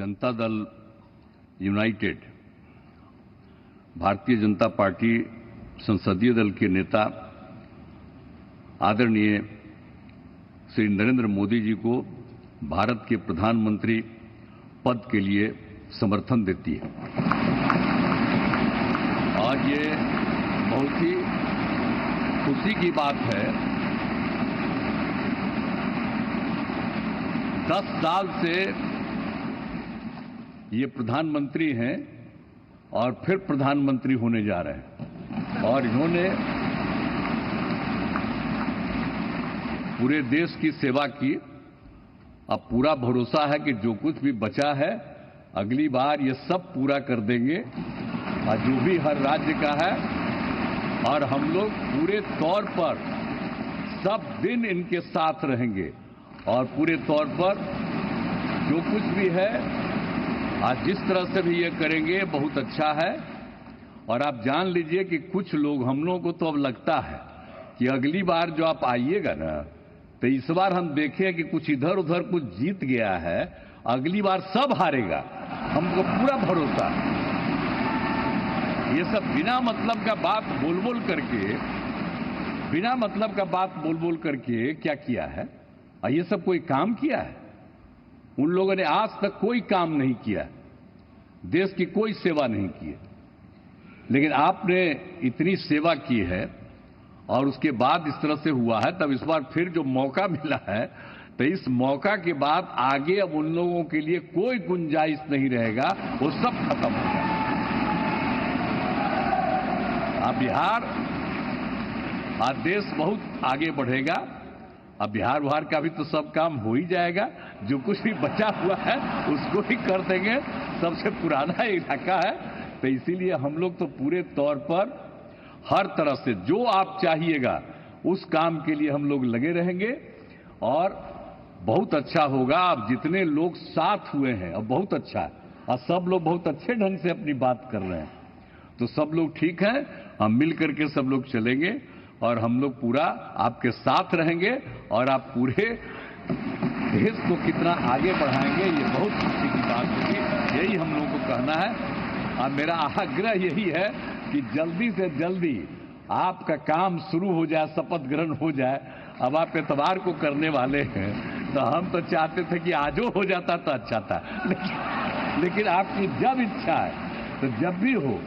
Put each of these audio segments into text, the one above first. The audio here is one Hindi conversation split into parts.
जनता दल यूनाइटेड भारतीय जनता पार्टी संसदीय दल के नेता आदरणीय श्री नरेंद्र मोदी जी को भारत के प्रधानमंत्री पद के लिए समर्थन देती है। आज ये बहुत ही खुशी की बात है। 10 साल से ये प्रधानमंत्री हैं और फिर प्रधानमंत्री होने जा रहे हैं और इन्होंने पूरे देश की सेवा की। अब पूरा भरोसा है कि जो कुछ भी बचा है अगली बार ये सब पूरा कर देंगे और जो भी हर राज्य का है, और हम लोग पूरे तौर पर सब दिन इनके साथ रहेंगे और पूरे तौर पर जो कुछ भी है आज जिस तरह से भी ये करेंगे बहुत अच्छा है। और आप जान लीजिए कि कुछ लोग, हम लोगों को तो अब लगता है कि अगली बार जो आप आइएगा ना, तो इस बार हम देखें कि कुछ इधर उधर कुछ जीत गया है, अगली बार सब हारेगा, हमको पूरा भरोसा है। ये सब बिना मतलब का बात बोल बोल करके क्या किया है? और ये सब कोई काम किया है? उन लोगों ने आज तक कोई काम नहीं किया, देश की कोई सेवा नहीं की है। लेकिन आपने इतनी सेवा की है और उसके बाद इस तरह से हुआ है, तब इस बार फिर जो मौका मिला है, तो इस मौका के बाद आगे अब उन लोगों के लिए कोई गुंजाइश नहीं रहेगा, वो सब खत्म हो जाएगा। अब बिहार, आज देश बहुत आगे बढ़ेगा। अब बिहार का भी तो सब काम हो ही जाएगा, जो कुछ भी बचा हुआ है उसको ही कर देंगे। सबसे पुराना इलाका है, तो इसीलिए हम लोग तो पूरे तौर पर हर तरह से जो आप चाहिएगा उस काम के लिए हम लोग लगे रहेंगे और बहुत अच्छा होगा। अब जितने लोग साथ हुए हैं अब बहुत अच्छा है और सब लोग बहुत अच्छे ढंग से अपनी बात कर रहे हैं, तो सब लोग ठीक हैं। हम मिल करके सब लोग चलेंगे और हम लोग पूरा आपके साथ रहेंगे और आप पूरे देश को कितना आगे बढ़ाएंगे, ये बहुत खुशी की बात होगी। यही हम लोगों को कहना है और मेरा आग्रह यही है कि जल्दी से जल्दी आपका काम शुरू हो जाए, शपथ ग्रहण हो जाए। अब आप एतवार को करने वाले हैं, तो हम तो चाहते थे कि आजो हो जाता तो अच्छा था, लेकिन आपकी जब इच्छा है तो जब भी हो,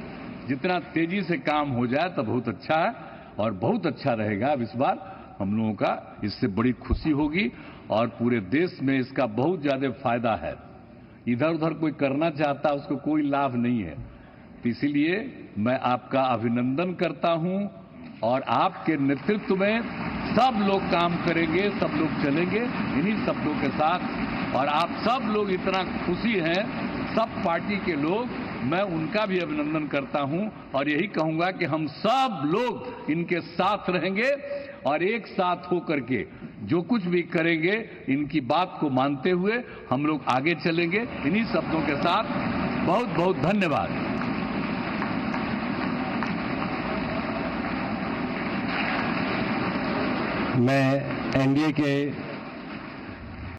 जितना तेजी से काम हो जाए तो बहुत अच्छा है और बहुत अच्छा रहेगा। अब इस बार हम लोगों का इससे बड़ी खुशी होगी और पूरे देश में इसका बहुत ज्यादा फायदा है। इधर उधर कोई करना चाहता है उसको कोई लाभ नहीं है, तो इसीलिए मैं आपका अभिनंदन करता हूं और आपके नेतृत्व में सब लोग काम करेंगे, सब लोग चलेंगे इन्हीं शब्दों के साथ। और आप सब लोग इतना खुशी हैं, सब पार्टी के लोग, मैं उनका भी अभिनंदन करता हूं और यही कहूंगा कि हम सब लोग इनके साथ रहेंगे और एक साथ होकर के जो कुछ भी करेंगे इनकी बात को मानते हुए हम लोग आगे चलेंगे। इन्हीं शब्दों के साथ बहुत बहुत धन्यवाद। मैं एनडीए के